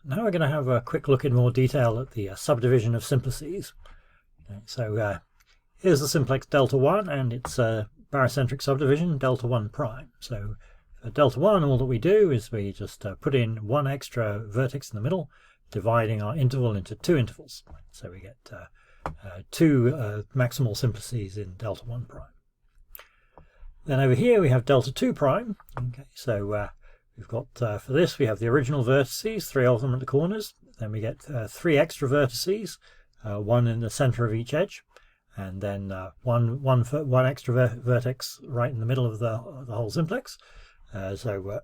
Now we're going to have a quick look in more detail at the subdivision of simplices. Okay, so here's the simplex delta 1 and its barycentric subdivision delta 1 prime. So for delta 1, all that we do is we just put in one extra vertex in the middle, dividing our interval into two intervals. So we get two maximal simplices in delta 1 prime. Then over here we have delta 2 prime. Okay, so we've got, for this, we have the original vertices, 3 of them at the corners. Then we get 3 extra vertices, 1 in the center of each edge, and then one extra vertex right in the middle of the whole simplex. So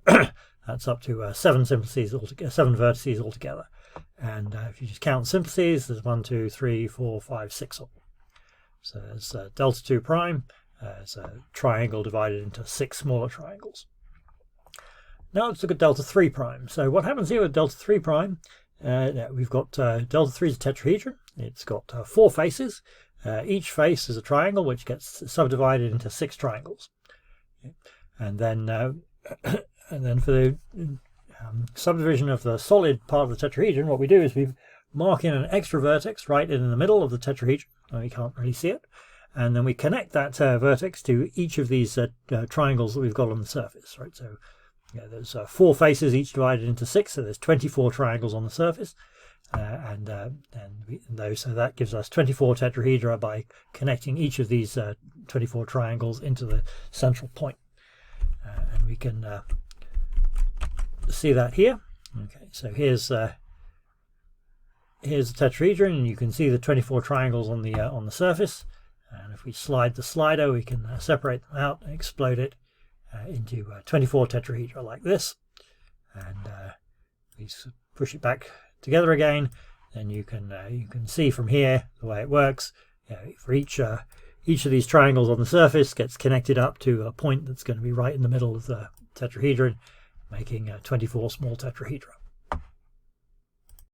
that's up to 7 simplices altogether, 7 vertices altogether. And if you just count simplices, there's 1, 2, 3, 4, 5, 6 of them. So there's delta 2 prime. It's a triangle divided into 6 smaller triangles. Now let's look at delta 3 prime. So what happens here with delta 3 prime, we've got delta 3 is a tetrahedron. It's got 4 faces. Each face is a triangle which gets subdivided into 6 triangles. Okay. And then for the subdivision of the solid part of the tetrahedron, what we do is we mark in an extra vertex right in the middle of the tetrahedron. You can't really see it. And then we connect that vertex to each of these triangles that we've got on the surface. Right. So yeah, there's 4 faces, each divided into 6, so there's 24 triangles on the surface, so that gives us 24 tetrahedra by connecting each of these 24 triangles into the central point. And we can see that here. Okay, so here's the tetrahedron, and you can see the 24 triangles on the surface. And if we slide the slider, we can separate them out and explode it into 24 tetrahedra like this, and we push it back together again. Then you can see from here the way it works. For each of these triangles on the surface gets connected up to a point that's going to be right in the middle of the tetrahedron, making 24 small tetrahedra.